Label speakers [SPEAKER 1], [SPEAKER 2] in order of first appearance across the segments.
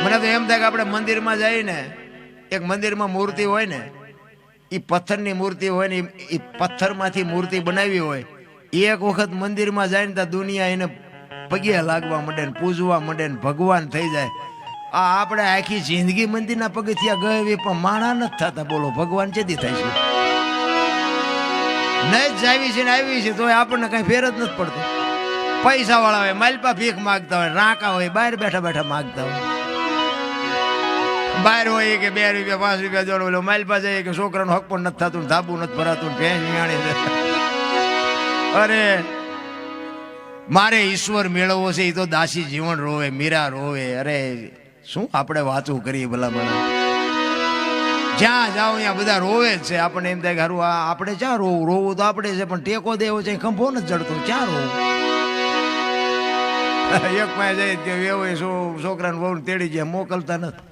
[SPEAKER 1] મને તો એમ થાય કે આપણે મંદિરમાં જઈને એક મંદિરમાં મૂર્તિ હોય ને, એ પથ્થરની મૂર્તિ હોય ને, એ પથ્થરમાંથી મૂર્તિ બનાવી હોય, એક વખત મંદિરમાં જાય ને તો દુનિયા એને પગે લાગવા માંડે ને પૂજવા માંડે ને ભગવાન થઈ જાય. આ આપણે આખી જિંદગી મંદિરના પગથિયા ગયે પણ માણા નથી થતા. બોલો ભગવાન ચેદી થાય છે? નહીં જ આવી છે ને આવી છે તો આપણને કઈ ફેર જ નથી પડતો. પૈસા વાળા હોય માલપા ભીખ માગતા હોય, રાંકા હોય બહાર બેઠા બેઠા માગતા હોય. બહાર હોય કે 2 રૂપિયા 5 રૂપિયા જોડો, ઓલો માલપા જાય કે છોકરાનું હક પણ નથી થતું, ધાબુ નથી ભરાતું, ભેંસ વિયાણી. અરે મારે ઈશ્વર મેળવવો છે, એ તો દાસી જીવન રોવે, મીરા રોવે. અરે શું આપણે વાતું કરીએ ભલા ભલા? જ્યાં જાઓ ત્યાં બધા રોવે જ છે. આપણને એમ થાય કે હારું આપણે ક્યાં રોવું? રોવું તો આપણે છે પણ ટેકો દેવો છે, ખંભો નથી જડતો, ક્યાં રોવું? એક પાસે જાય કે એવો છોકરાને બહુ તેડી જાય, મોકલતા નથી.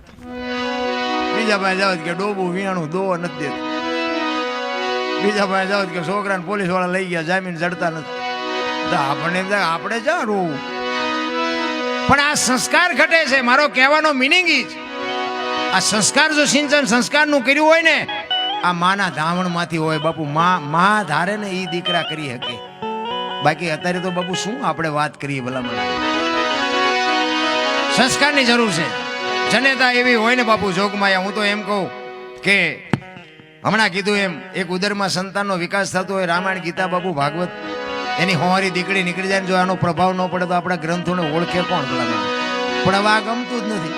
[SPEAKER 1] બીજા પાસે જાવ કે ડોબું વિયાણું દો નથી દેતું. બીજા પાસે જાવ કે છોકરાને પોલીસ વાળા લઈ ગયા, જામીન જડતા નથી. તો આપણને એમ થાય આપણે ક્યાં રોવું? પણ આ સંસ્કાર ઘટે છે. મારો કહેવાનો મિનિંગ ઈ જ, આ સંસ્કાર જો સિંચન સંસ્કારનું કર્યું હોય ને, આ માના ધાવણમાંથી હોય. બાપુ મા ધારે ને એ દીકરા કરી શકે. બાકી અત્યારે તો બાપુ શું આપણે વાત કરીએ ભલામણ? સંસ્કારની જરૂર છે. જનેતા એવી હોય ને બાપુ જોગમાયા. હું તો એમ કહું કે હમણાં કીધું એમ, એક ઉદરમાં સંતાનનો વિકાસ થતો હોય, રામાયણ ગીતા બાપુ ભાગવત એની હોવારી દીકરી નીકળી જાય ને જો આનો પ્રભાવ ન પડે તો આપણા ગ્રંથોને ઓળખે કોણ ભલામણ? પણ હવે આ ગમતું જ નથી.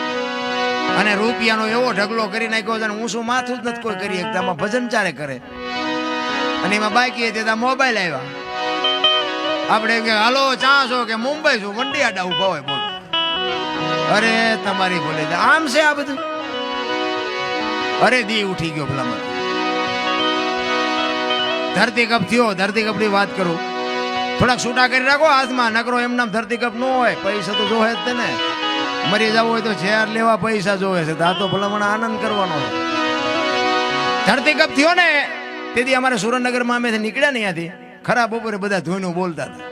[SPEAKER 1] અને રૂપિયાનો એવો ઢગલો કરી નાખ્યો છે ને ઊંચું માથું જ નથી કોઈ કરી શકતા. આમાં ભજન ચારે કરે અને એમાં બાકી હતી ત્યાં મોબાઈલ આવ્યા. આપણે કે હાલો ચા છો કે મુંબઈ છું, વંડી આડા ઉભા હોય. બોલો અરે તમારી બોલે આમ છે આ બધું. અરે દી ઉઠી ગયો ભલામણ. ધરતીકપ થયો, ધરતીકપની વાત કરું, થોડાક છૂટા કરી રાખો હાથમાં, નકરો એમ નામ ધરતીકપ ન હોય. પૈસા તો જોવે જ ને. મરી જવું હોય તો ઝેર લેવા પૈસા જોવે છે. આ તો ભલામણ આનંદ કરવાનો છે. ધરતીકપ થયો ને તેથી અમારે સુરેન્દ્રનગરમાં અમે નીકળ્યા ને ત્યાંથી ખરા બપોરે બધા ધોઈનું બોલતા હતા,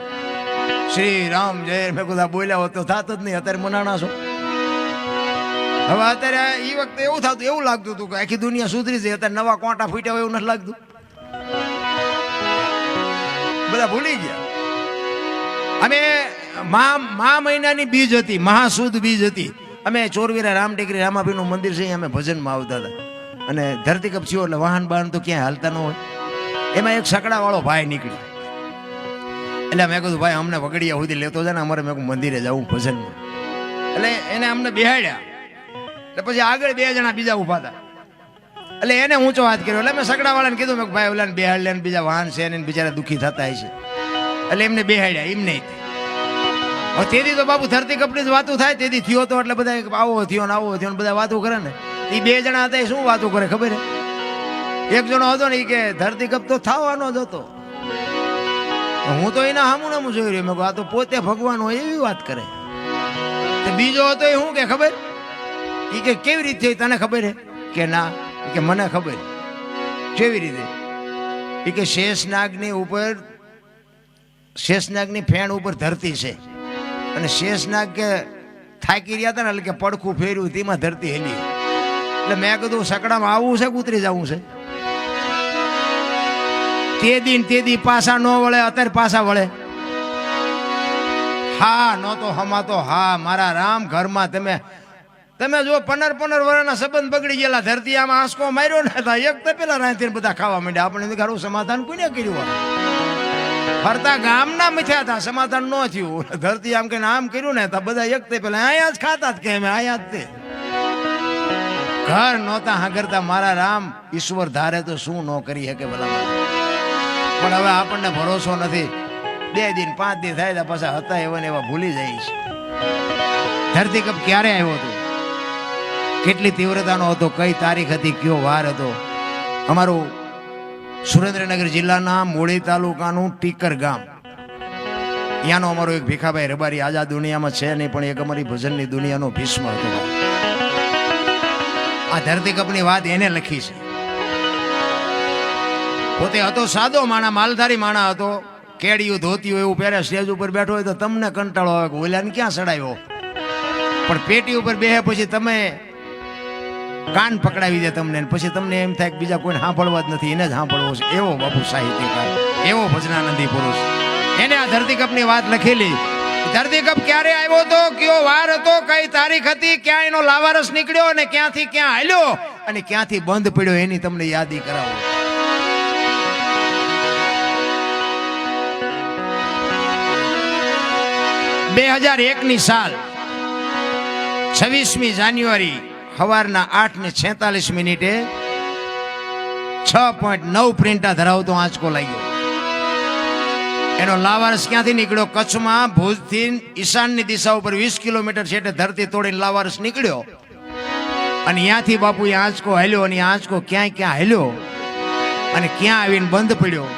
[SPEAKER 1] શ્રી રામ જય. મેં બધા બોલ્યા હોત તો થાત જ નહીં. અત્યારે મનાણા છો. હવે અત્યારે એ વખતે એવું થતું, એવું લાગતું હતું કે આખી દુનિયા સુધરી છે. અત્યારે નવા કોંટા ફૂટ્યા હોય એવું નથી લાગતું. બધા ભૂલી ગયા. અમે મા મહિનાની બીજ હતી, મહાસુદ બીજ હતી. અમે ચોરવીરા રામટેકરી રામાભીનું મંદિર છે, અમે ભજનમાં આવતા હતા. અને ધરતીકપ થયો એટલે વાહન બાહન તો ક્યાંય હાલતા ન હોય. એમાં એક સકડા વાળો ભાઈ નીકળી. એટલે મેં કીધું ભાઈ અમને વગડિયા સુધી લેતો જાય ને, અમારે મેં મંદિરે જવું ભજનમાં. એટલે એને અમને બેહાડ્યા. એટલે પછી આગળ 2 જણા બીજા ઉભા હતા. એટલે એને ઊંચો હાથ કર્યો. એટલે મેં સકડા વાળાને કીધું મેં ભાઈ ઓલાને બેહાડ લે, બીજા વાહન છે ને બિચારા દુઃખી થતા છે. એટલે એમને બેહાડ્યા. એમ નહીં. તેથી તો બાપુ ધરતીકપની જ વાતો થાય. તેથી થયો તો એટલે બધા આવો થયો ને આવો થયો ને બધા વાતો કરે ને. એ 2 જણા હતા એ શું વાતો કરે ખબર? એક જણો હતો ને એ કે ધરતીકપ તો થવાનો જ હતો. હું તો એના હામું જોઈ રહ્યો. મેં આ તો પોતે ભગવાન હોય એવી વાત કરે. બીજો હતો એ શું કે ખબર? એ કે કેવી રીતે તને ખબર હે? કે ના, કે મને ખબર. કેવી રીતે? એ કે શેષનાગની ઉપર, શેષનાગની ફેણ ઉપર ધરતી છે અને શેષનાગ કે થાકી રહ્યા હતા ને એટલે કે પડખું ફેર્યું તેમાં ધરતી હેલી. એટલે મેં કીધું સકડામાં આવવું છે કે ઉતરી જવું છે? તે દી પાછા ન વળે, અત્યારે પાછા વળે. હા નો તો હમાતો હા મારા રામ ઘરમાં તમે જો 15 વર્ષના સંબંધ બગડી ગયેલા. ધરતી આમાં આંસકો માર્યો ને એક તો પેલા રાંધીને બધા ખાવા માંડ્યા. આપણે ઘરું સમાધાન કોને કર્યું? ફરતા ગામના મથ્યા હતા, સમાધાન ન થયું. ધરતી આમ કે આમ કર્યું ને તો બધા એક તે પેલા અહીંયા જ ખાતા જ કે અમે અહીંયા જ તે ઘર નહોતા હાંગરતા. મારા રામ ઈશ્વર ધારે તો શું ન કરી શકે ભલા. પણ હવે આપણને ભરોસો નથી. 2 દિન 5 દિન થાય પાછા હતા એવા ને એવા ભૂલી જાય છે. ધરતીકપ ક્યારે આવ્યો હતો, કેટલી તીવ્રતાનો હતો, કઈ તારીખ હતી, કયો વાર હતો? અમારું સુરેન્દ્રનગર જિલ્લાના મૂળી તાલુકાનું ટીકર ગામ, ત્યાંનો અમારો એક ભીખાભાઈ રબારી આજ આ દુનિયામાં છે નહીં, પણ એક અમારી ભજનની દુનિયાનો ભીષ્મ હતો. આ ધરતીકપની વાત એને લખી છે. પોતે હતો સાદો માણા, માલધારી માણા હતો. કેડિયું ધોતિયું એવું પહેરે સ્ટેજ ઉપર બેઠો હોય તો તમને કંટાળો આવે કે ઓલાને ક્યાં ચડાવ્યો. પણ પેટી ઉપર બેહે પછી તમે કાન પકડાવી દે તમને, પછી તમને એમ થાય કે બીજા કોઈને સાંભળવા જ નથી, એને જ સાંભળવો છે. એવો બાપુ સાહિત્યકાર, એવો ભજનાનંદી પુરુષ. એને આ ધરતીકપની વાત લખેલી. ધરતીકપ ક્યારે આવ્યો હતો, કયો વાર હતો, કઈ તારીખ હતી, ક્યાં એનો લાવારસ નીકળ્યો અને ક્યાંથી ક્યાં હાલ્યો અને ક્યાંથી બંધ પડ્યો, એની તમને યાદી કરાવો. બે 2001ની સાલ 26મી જાન્યુઆરી સવારના 8:46 6.9 પ્રિન્ટા ધરાવતો આંચકો લાગ્યો. એનો લાવારસ ક્યાંથી નીકળ્યો? કચ્છમાં ભુજથી ઈશાનની દિશા ઉપર 20 કિલોમીટર છે એટલે ધરતી તોડીને લાવારસ નીકળ્યો અને ત્યાંથી બાપુ એ આંચકો હાલ્યો અને આંચકો ક્યાં ક્યાં હાલ્યો અને ક્યાં આવીને બંધ પડ્યો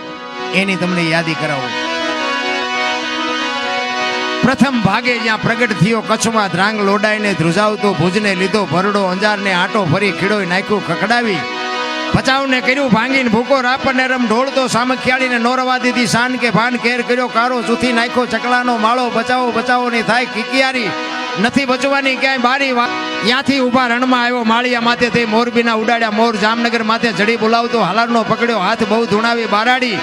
[SPEAKER 1] એની તમને યાદી કરાવો. પ્રથમ ભાગે જ્યાં પ્રગટ થયો કચ્છમાં ધ્રાંગ લોડાઈને ધ્રુજાવતો, ભુજને લીધો ભરડો, અંજારને આટો ફરી ખીડોય નાખ્યું ખખડાવી, ભચાઉને કર્યું ભાંગીને ભૂકો, રાપરને રમ ઢોળતો, સામખિયાળીને નોરવા દીધી શાન કે ભાન, કેર કર્યો કારો, ચૂથી નાખ્યો ચકલાનો માળો, બચાવો બચાવો ની થાય કિકિયારી, નથી બચવાની ક્યાંય બારી. ત્યાંથી ઉભા રણમાં આવ્યો માળિયા માથે થઈ, મોરબીના ઉડાડ્યા મોર, જામનગર માથે જડી બોલાવતો, હાલારનો પકડ્યો હાથ બહુ ધૂણાવી બારાડી,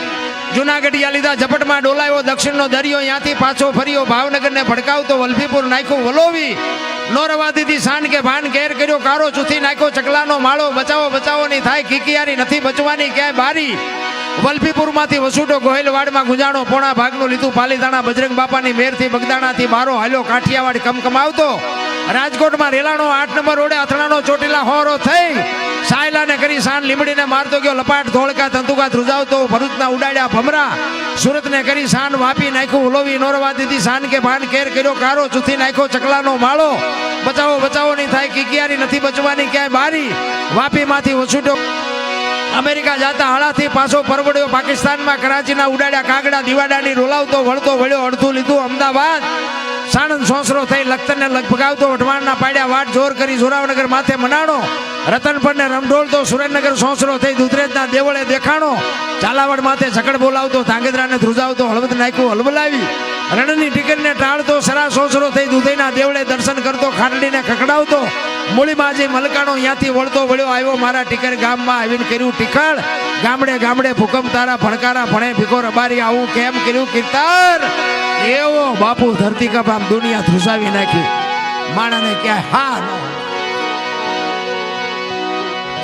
[SPEAKER 1] જુનાગઢિયા લીધા ઝપટમાં ડોલાયો, દક્ષિણનો દરિયો ત્યાંથી પાછો ફર્યો, ભાવનગરને ભડકાવતો, વલભીપુર નાખ્યો વલોવી, નોરવા દીધી શાન કે ભાન, કેર કર્યો કારો, ચૂથી નાખ્યો ચકલાનો માળો, બચાવો બચાવો ની થાય કિકિયારી, નથી બચવાની ક્યાંય બારી. વલભીપુર માંથી વસુડો ગોહિલવાડમાં ગુંજાણો, પોણા ભાગનું લીધું પાલીતાણા, બજરંગ બાપાની મેરથી બગદાણાથી બારો હાલ્યો, કાઠિયાવાડ કમકમાવતો, રાજકોટમાં રેલાનો 8 નંબર રોડે અથડાનો ચોટીલા હોરો થઈ, સાયલાને કરી શાન લીમડીને મારતો ગયો લપાટ, ધોળકા તંતુકા ધ્રુજાવતો, ભરૂચના ઉડાડ્યા ભમરા, સુરતને કરી શાન વાપી નાખ્યું ઉલોવી, નોરવા દીધી શાન કે ભાન, કેર કર્યો કારો, ચૂથી નાખ્યો ચકલાનો માળો, બચાવો બચાવો ની થાય કિકિયારી, નથી બચવાની ક્યાંય બારી. વાપીમાંથી વસુડો અમેરિકા જાતા હાળાથી પાછો પરવડ્યો, પાકિસ્તાનમાં કરાચીના ઉડાડ્યા કાગડા, દિવાડાની રોલાવતો, વળતો વળ્યો, અડધું લીધું અમદાવાદ, સાણંદ સોસરો થઈ લખતરને લગભગાવતો, વઢવાણના પાડ્યા વાટ જોર કરી, જોરાવનગર માથે મનાણો, રતનપરને રમઢોળતો, સુરેન્દ્રનગર સોસરો થઈ દુધરેજના દેવળે દેખાણો, ઝાલાવાડ માથે ઝકડ બોલાવતો, ધાંગધ્રાને ધ્રુજાવતો, હળવદ નાખ્યું હલબલાવી, રણની ટીકરને ટાળતો, સરા સોસરો થઈ દુધઈના દેવળે દર્શન કરતો, ખાટડીને ખખડાવતો, મૂળીબાજી મલકાણો, ત્યાંથી વળતો વળ્યો આવ્યો મારા ટીકર ગામમાં આવીને કર્યું ટીખળ, ગામડે ગામડે ભૂકંપ તારા ભણકારા ભણે ભીખો રબારી, આવું કેમ કર્યું કીર્તન. એવો બાપુ ધરતીકપ આમ દુનિયા ધ્રુસાવી નાખી, માણસને ક્યાંય હા ન.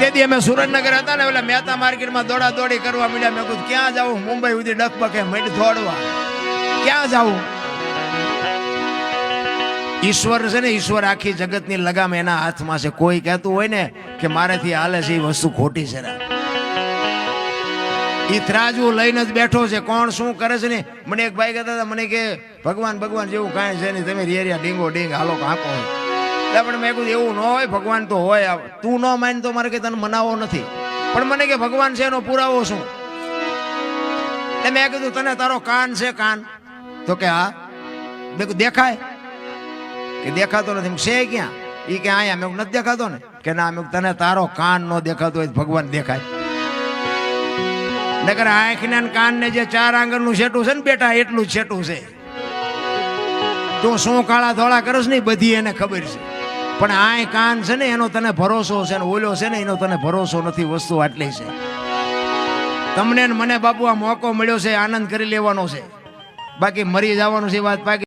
[SPEAKER 1] તેથી અમે સુરેન્દ્રનગર હતા ને એટલે મહેતા માર્કેટમાં દોડા દોડી કરવા મળ્યા. મેં કીધું ક્યાં જાવું, મુંબઈ સુધી ડખબકે મઢ દોડવા, ક્યાં જાવું. ઈશ્વર છે ને, ઈશ્વર આખી જગતની લગામ એના હાથમાં છે. કોઈ કહેતું હોય ને કે મારેથી હાલે છે એ વસ્તુ ખોટી છે. ઈ ત્રાજવું લઈને જ બેઠો છે. કોણ શું કરે છે ને. મને એક ભાઈ કહેતા હતા, મને કે ભગવાન ભગવાન જેવું કાંઈ છે નહીં, તમે રેરિયા ડીંગો ડીંગ હાલો કાંકો હોય. પણ મેં કીધું એવું ન હોય, ભગવાન તો હોય. તું ન માન તો મારે કે તને મનાવો નથી, પણ મને કે ભગવાન છે એનો પુરાવો શું? એટલે મેં કીધું તને તારો કાન છે કાન? તો કે હા. મેં કીધું દેખાય? કે દેખાતો નથી. છે ક્યાં? એ કે આયા. મેં નથી દેખાતો ને. કે ના. મેં તને તારો કાન ન દેખાતો હોય ભગવાન દેખાય? નકર આંખને કાન ને જે 4 આંગળનું છેટું છે ને બેટા, એટલું જ છેટું છે. તું શું કાળા ધોળા કરસ ને બધી એને ખબર છે, પણ આય કાન છે ને એનો તને ભરોસો છે ને ઓલો છે ને એનો તને ભરોસો નથી. વસ્તુ આટલી છે. તમને મને બાપુ આ મોકો મળ્યો છે, આનંદ કરી લેવાનો છે, બાકી મરી જવાનું છે વાત પાકી.